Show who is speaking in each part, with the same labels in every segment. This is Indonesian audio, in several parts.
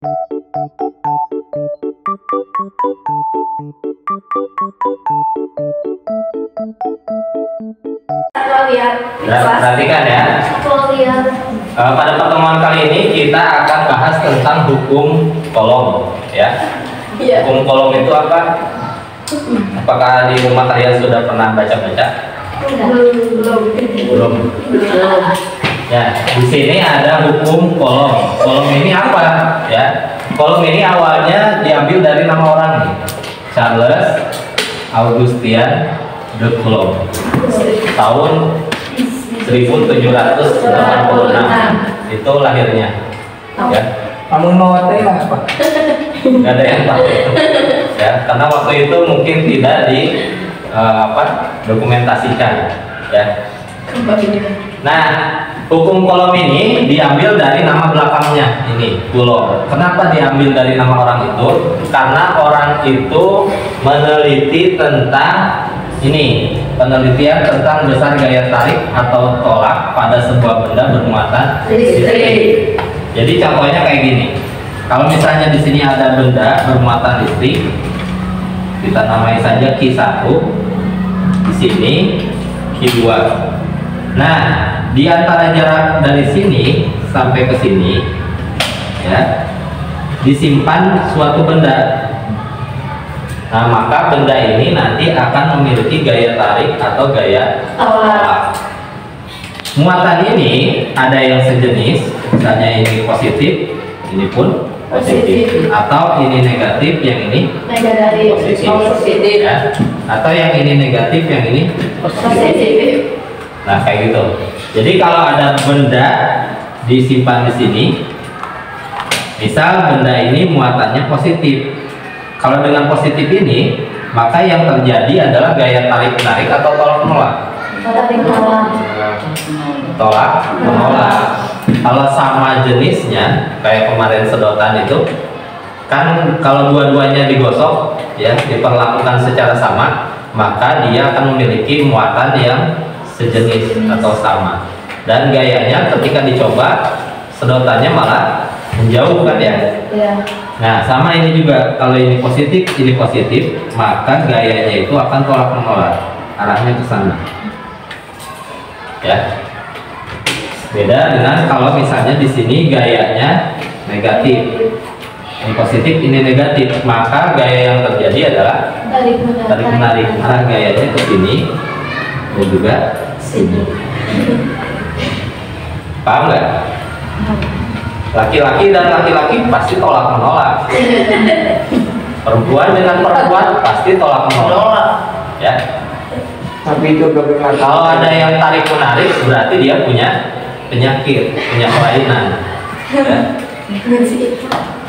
Speaker 1: Perhatikan ya. Pada pertemuan kali ini kita akan bahas tentang hukum kolom ya. Hukum kolom itu apa? Apakah di rumah kalian sudah pernah baca-baca? Belum. Ya, di sini ada hukum kolom. Kolom ini apa? Ya, kolom ini awalnya diambil dari nama orang nih, Charles Augustin de Coulomb, tahun 1786 itu lahirnya. Ya.
Speaker 2: Kamu mau teh apa?
Speaker 1: Gak ada yang tahu. Ya, karena waktu itu mungkin tidak dokumentasikan. Ya. Nah, hukum kolom ini diambil dari nama belakangnya ini, Coulomb. Kenapa diambil dari nama orang itu? Karena orang itu meneliti tentang ini, penelitian tentang besar gaya tarik atau tolak pada sebuah benda bermuatan listrik. Jadi contohnya kayak gini. Kalau misalnya di sini ada benda bermuatan listrik, kita namai saja Q1. Di sini Q2. Nah, di antara jarak dari sini sampai ke sini, ya, disimpan suatu benda. Nah, maka benda ini nanti akan memiliki gaya tarik atau gaya tolak. Muatan ini ada yang sejenis, misalnya ini positif, ini pun positif, atau ini negatif, yang ini positif, ya. Atau yang ini negatif, yang ini positif. Nah, kayak gitu. Jadi kalau ada benda disimpan di sini, misal benda ini muatannya positif. Kalau dengan positif ini, maka yang terjadi adalah gaya tarik-menarik atau tolak-menolak. Tolak-menolak. Kalau sama jenisnya, kayak kemarin sedotan itu, kan kalau dua-duanya digosok, ya, diperlakukan secara sama, maka dia akan memiliki muatan yang sejenis atau sama. Dan gayanya ketika dicoba, sedotannya malah menjauh kan ya. Nah, sama ini juga, kalau ini positif, maka gayanya itu akan tolak menolak, arahnya ke sana. Ya. Beda dengan kalau misalnya di sini gayanya negatif. Ini positif, ini negatif, maka gaya yang terjadi adalah tarik menarik. Arah gayanya ke sini dan juga sini. Paham nggak? Laki-laki dan laki-laki pasti tolak menolak. Perempuan dengan perempuan pasti tolak menolak. Ya.
Speaker 2: Tapi itu benar.
Speaker 1: Kalau ada yang tarik menarik, berarti dia punya penyakit, punya kelainan. Ya.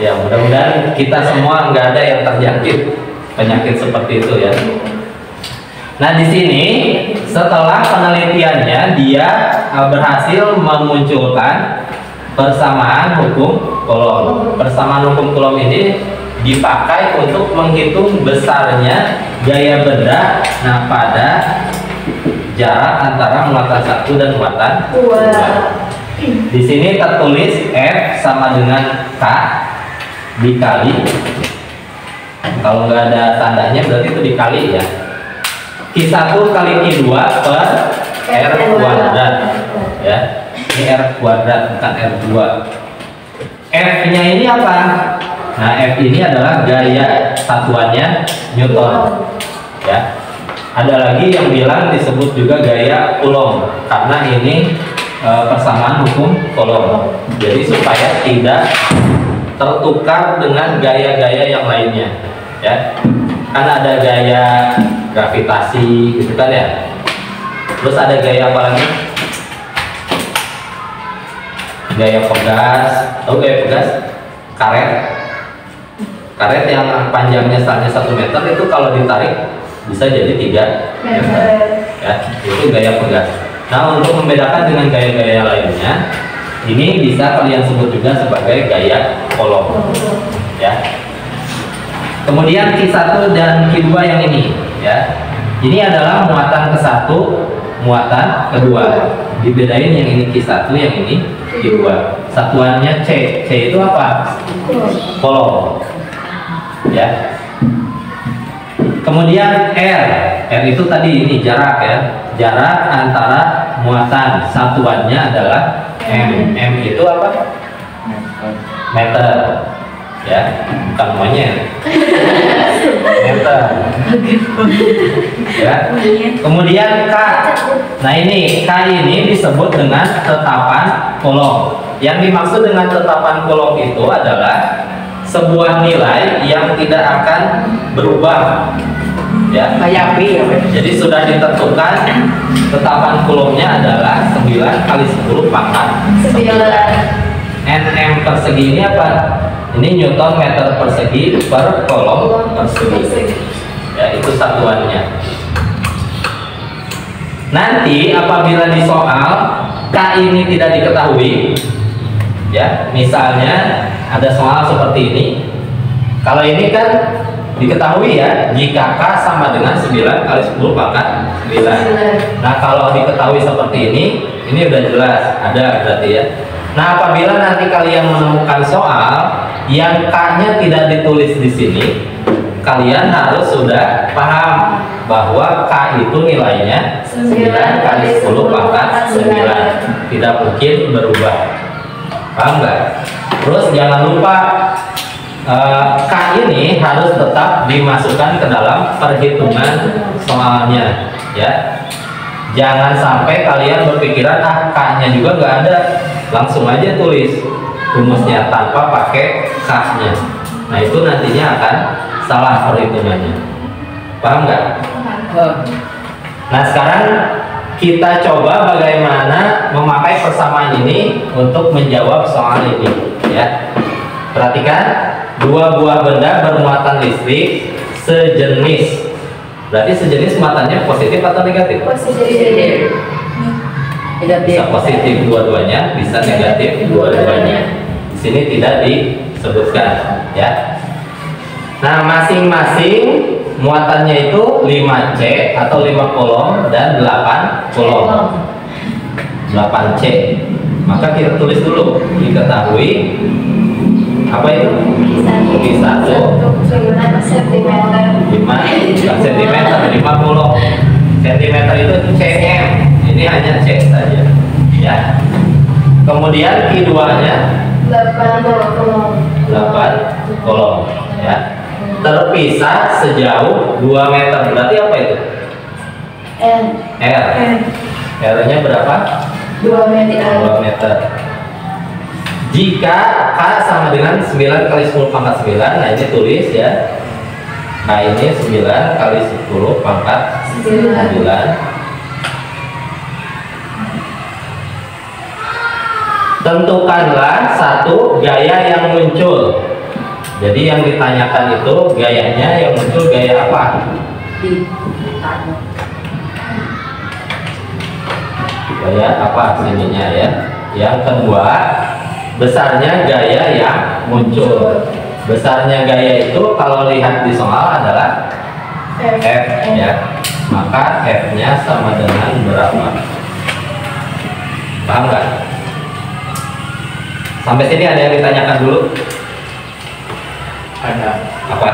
Speaker 1: Ya, mudah-mudahan kita semua nggak ada yang terjangkit penyakit seperti itu ya. Nah, di sini setelah penelitiannya dia berhasil memunculkan persamaan hukum kolom. Persamaan hukum kolom ini dipakai untuk menghitung besarnya gaya benda, nah, pada jarak antara muatan 1 dan muatan 2. Di sini tertulis F sama dengan K dikali, kalau nggak ada tandanya berarti itu dikali ya, Q1 kali Q2 per R kuadrat ya. Ini R kuadrat bukan R2. F nya ini apa? Nah, F ini adalah gaya, satuannya Newton ya. Ada lagi yang bilang disebut juga gaya Coulomb karena ini persamaan hukum Coulomb. Jadi supaya tidak tertukar dengan gaya-gaya yang lainnya ya. Kan ada gaya gravitasi gitu kan ya. Terus ada gaya apa lagi? Gaya pegas. Tahu gaya pegas? Karet. Karet yang panjangnya 1 meter itu kalau ditarik bisa jadi 3 meter. Ya, itu gaya pegas. Nah, untuk membedakan dengan gaya-gaya lainnya, ini bisa kalian sebut juga sebagai gaya Coulomb. Ya. Kemudian Q1 dan Q2 yang ini, ya. Ini adalah muatan ke-1, muatan kedua. Dibedain yang ini Q1, yang ini Q2. Satuannya C. C itu apa? kolom. Ya. Kemudian R itu tadi ini jarak ya, jarak antara muatan, satuannya adalah M itu apa? Meter, ya, bukan monyet. Meter. Ya. Kemudian K, nah ini K ini disebut dengan tetapan kolom. Yang dimaksud dengan tetapan kolom itu adalah sebuah nilai yang tidak akan berubah, ya.
Speaker 2: Kayak B ya, Pak?
Speaker 1: Jadi sudah ditentukan tetapan kolomnya adalah 9 kali 10 pangkat 9. Nm persegi ini apa? Ini Newton meter persegi per kolom persegi. Ya, itu satuannya. Nanti apabila di soal K ini tidak diketahui, ya, misalnya ada soal seperti ini. Kalau ini kan diketahui ya, jika K sama dengan 9 kali 10 pangkat 9. Nah, kalau diketahui seperti ini udah jelas, ada berarti ya. Nah, apabila nanti kalian menemukan soal yang K-nya tidak ditulis di sini, kalian harus sudah paham bahwa K itu nilainya 9 kali 10 pangkat 9. Tidak mungkin berubah. Paham nggak? Terus jangan lupa K ini harus tetap dimasukkan ke dalam perhitungan soalnya, ya. Jangan sampai kalian berpikiran K-nya juga nggak ada, langsung aja tulis rumusnya tanpa pakai K-nya. Nah, itu nantinya akan salah perhitungannya. Paham nggak? Nah, sekarang kita coba bagaimana memakai persamaan ini untuk menjawab soal ini, ya. Perhatikan, dua buah benda bermuatan listrik sejenis. Berarti sejenis muatannya positif atau negatif?
Speaker 3: Positif.
Speaker 1: Bisa positif dua-duanya, bisa negatif dua-duanya. Di sini tidak disebutkan, ya. Nah, masing-masing muatannya itu 5C atau 5 kolom dan 8 kolom. 8C. Maka kita tulis dulu, diketahui apa itu? Q1
Speaker 3: 5 cm.
Speaker 1: 5 cm, 50 cm itu cm. Ini hanya C saja, ya. Kemudian Q2 nya
Speaker 3: 8 kolom.
Speaker 1: 8 kolom, ya. Terpisah sejauh 2 meter. Berarti apa itu?
Speaker 3: N.
Speaker 1: R. R-nya berapa?
Speaker 3: 2 meter.
Speaker 1: 2 meter. Jika K sama dengan 9 kali 10 pangkat 9, nah ini tulis ya. Nah, ini 9 kali 10 pangkat 9. Tentukanlah satu gaya yang muncul. Jadi yang ditanyakan itu gayanya yang muncul gaya apa? Gaya apa sininya ya? Yang kedua, besarnya gaya yang muncul. Besarnya gaya itu kalau lihat di soal adalah F ya. Maka F-nya sama dengan berapa? Paham nggak? Sampai sini ada yang ditanyakan dulu?
Speaker 2: Ada.
Speaker 1: Apa?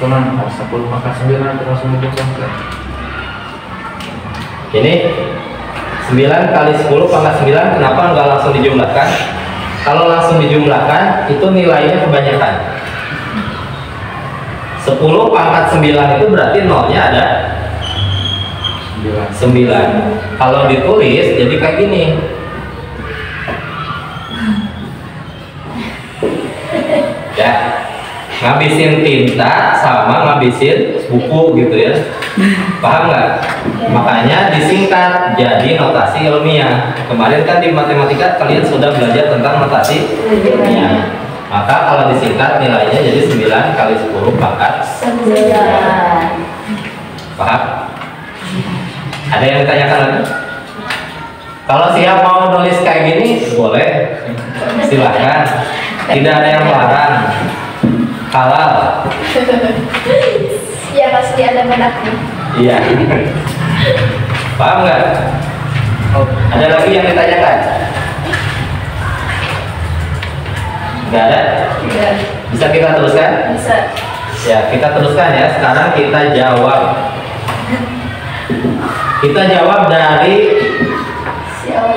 Speaker 2: Kenapa 10 pangkat 9 terus menjumlahkan?
Speaker 1: Ini 9 kali 10 pangkat 9, kenapa nggak langsung dijumlahkan? Kalau langsung dijumlahkan itu nilainya kebanyakan. 10 pangkat 9 itu berarti nolnya ada 9. Kalau ditulis jadi kayak gini. Ya, ngabisin tinta sama ngabisin buku gitu ya. Paham nggak? Makanya disingkat jadi notasi ilmiah. Kemarin kan di matematika kalian sudah belajar tentang notasi ilmiah. Maka kalau disingkat nilainya jadi 9 kali 10 pangkat
Speaker 3: 9.
Speaker 1: Paham? Ada yang ditanyakan lagi? Kalau siap mau nulis kayak gini boleh, silahkan. Tidak ada yang melarang. Halal.
Speaker 3: Ya pasti ada menaknya.
Speaker 1: Iya. Paham nggak? Ada lagi yang ditanyakan? Nggak ada?
Speaker 3: Tidak.
Speaker 1: Bisa kita teruskan?
Speaker 3: Bisa.
Speaker 1: Ya, kita teruskan ya. Sekarang kita jawab. Kita jawab dari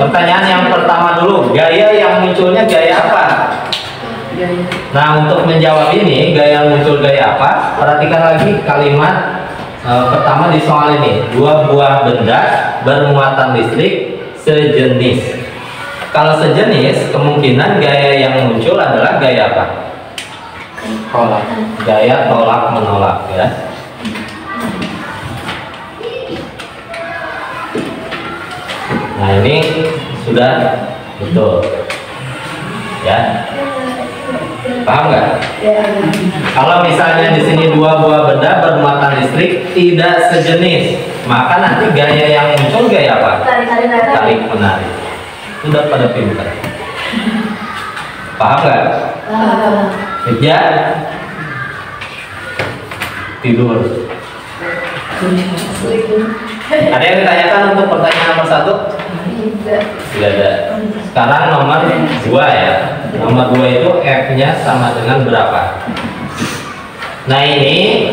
Speaker 1: pertanyaan yang pertama dulu. Gaya yang munculnya gaya apa? Nah, untuk menjawab ini, gaya yang muncul gaya apa? Perhatikan lagi kalimat pertama di soal ini. Dua buah benda bermuatan listrik sejenis. Kalau sejenis, kemungkinan gaya yang muncul adalah gaya apa?
Speaker 2: Tolak.
Speaker 1: Gaya tolak menolak ya. Nah, ini sudah betul. Ya. Paham nggak?
Speaker 3: Ya.
Speaker 1: Kalau misalnya di sini dua buah benda bermuatan listrik tidak sejenis, maka nanti gaya yang muncul gaya apa? Tarik menarik. Sudah pada pintar. Paham nggak? Kerja tidur. Ada yang ditanyakan untuk pertanyaan nomor 1? Tidak ada. Sekarang nomor 2 ya. Nomor 2 itu F-nya sama dengan berapa? Nah, ini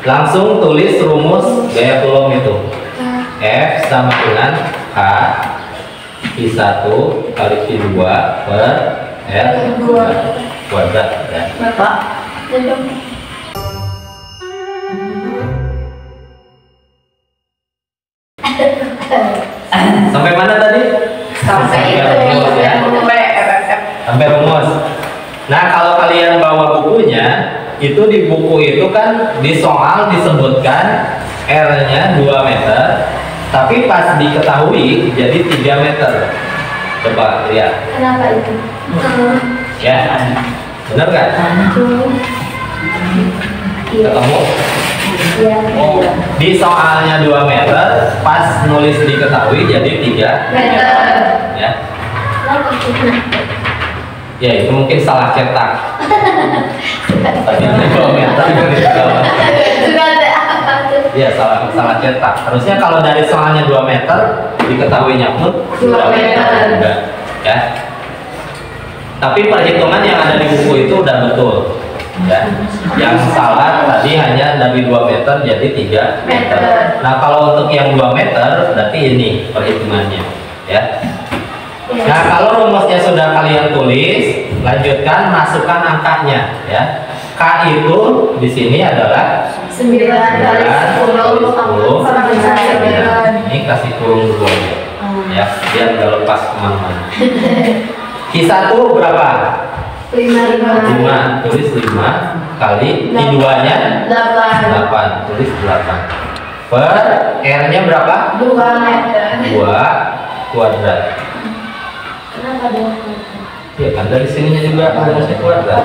Speaker 1: langsung tulis rumus gaya Coulomb itu. F sama dengan H I1 kali I2 per R2 kuadrat ya.
Speaker 3: Bapak.
Speaker 1: Sampai mana tadi?
Speaker 3: Sampai
Speaker 1: rumus ya. Sampai rumus. Nah, kalau kalian bawa bukunya, itu di buku itu kan di soal disebutkan R-nya 2 meter, tapi pas diketahui jadi 3 meter. Coba lihat.
Speaker 3: Kenapa itu?
Speaker 1: Ya, benar nggak? Ketemu?
Speaker 3: Iya.
Speaker 1: Di soalnya 2 meter, pas nulis diketahui jadi 3
Speaker 3: Meter.
Speaker 1: ya.
Speaker 3: Kenapa itu?
Speaker 1: Ya, itu mungkin salah cetak. Tadi 2 meter jadi 3 meter.
Speaker 3: Sudah ada apa tuh?
Speaker 1: Iya, salah cetak. Harusnya kalau dari soalnya 2 meter diketahuinya pun
Speaker 3: 2 meter
Speaker 1: juga, ya. Tapi perhitungan yang ada di buku itu udah betul, ya. Yang salah tadi hanya dari 2 meter jadi 3 meter. Nah, kalau untuk yang 2 meter berarti ini perhitungannya, ya. Nah, kalau rumusnya sudah kalian tulis, lanjutkan masukkan angkanya, ya. K itu di sini adalah
Speaker 3: 9 kali 10 sama dengan 9.
Speaker 1: Ini kasih kurung dulu ya, biar nggak lepas kemana-mana. Q1 berapa? 5, tulis 5 kali I2 nya 8, tulis 8 per R nya berapa?
Speaker 3: 2 meter.
Speaker 1: 2 kuadrat.
Speaker 3: Kenapa 2 meter?
Speaker 1: Ya kan dari sininya juga rumusnya kuadrat.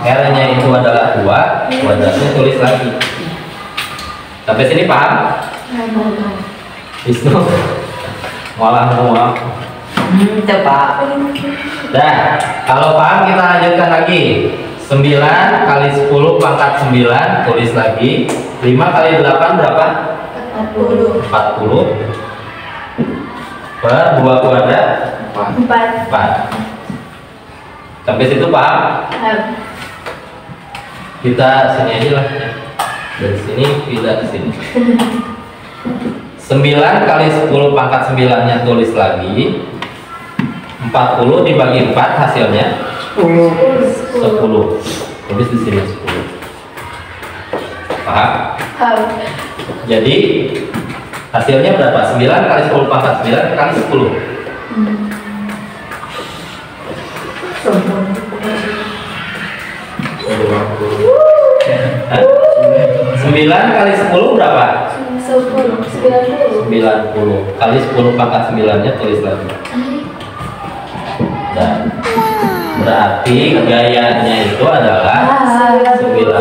Speaker 1: R nya itu adalah 2, kuadratnya tulis lagi. Sampai sini paham? Wisnu malah muak.
Speaker 2: Coba.
Speaker 1: Dah, kalau paham kita lanjutkan lagi. 9 kali 10 pangkat 9 tulis lagi. 5 kali 8 berapa? 40 per 2 kuadrat 4. Sampai situ paham? Kita sini aja lah ya. Dari sini pindah ke sini. 9 kali 10 pangkat 9 nya tulis lagi. 40 dibagi 4 hasilnya 10. Tulis di sini 10. Paham? Jadi hasilnya berapa? 9 kali 10 pangkat 9 kali 10. 9 kali 10 berapa? 90 kali 10 pangkat 9 nya tulis lagi. Dan berarti gayanya itu adalah 90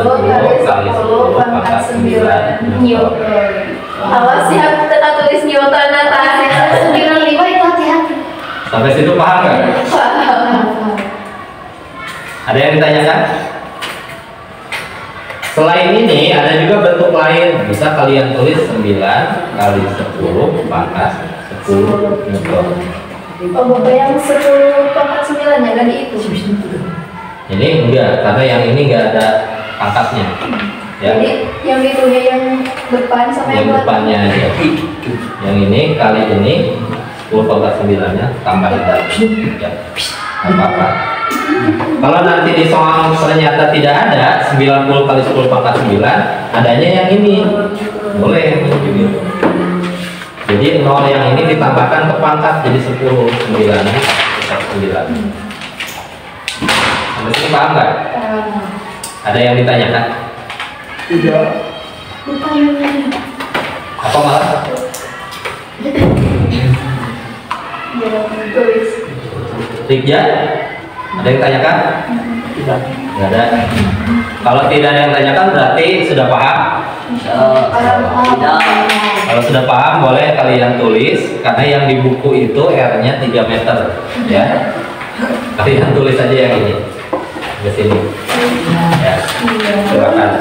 Speaker 1: kali 10 pangkat 9 Newton.
Speaker 3: Awas ya, tetap tulis Newton atas. 95 itu hati-hati.
Speaker 1: Sampai situ paham nggak? Ada yang ditanyakan? Selain ini ada juga bentuk lain, bisa kalian tulis 9 kali 10 pangkat 10 Newton.
Speaker 3: Oh, Bapak yang 10 pangkat 9 ya, kan itu?
Speaker 1: Ini enggak, karena yang ini enggak ada pangkatnya. Ya.
Speaker 3: Jadi yang itunya yang depan sama
Speaker 1: Yang depannya aja. Yang ini kali ini 10 pangkat 9-nya tambahin tadi. Ya. Apa-apa. Kalau nanti di soal ternyata tidak ada 90 kali 10 pangkat 9, adanya yang ini. Boleh gitu. Jadi 0 yang ini ditambahkan ke pangkat jadi 10, 9-nya 9. Sampai sini paham nggak? Ada yang ditanyakan?
Speaker 2: Tidak.
Speaker 1: Apa malah?
Speaker 3: tulis.
Speaker 1: Rikja? Ada yang tanyakan?
Speaker 2: Tidak.
Speaker 1: Nggak ada. Kalau tidak ada yang tanyakan berarti sudah paham. Kalau sudah paham boleh kalian tulis, karena yang di buku itu R-nya 3 meter, ya. Kalian tulis aja yang ini ke sini. Ya. Silakan.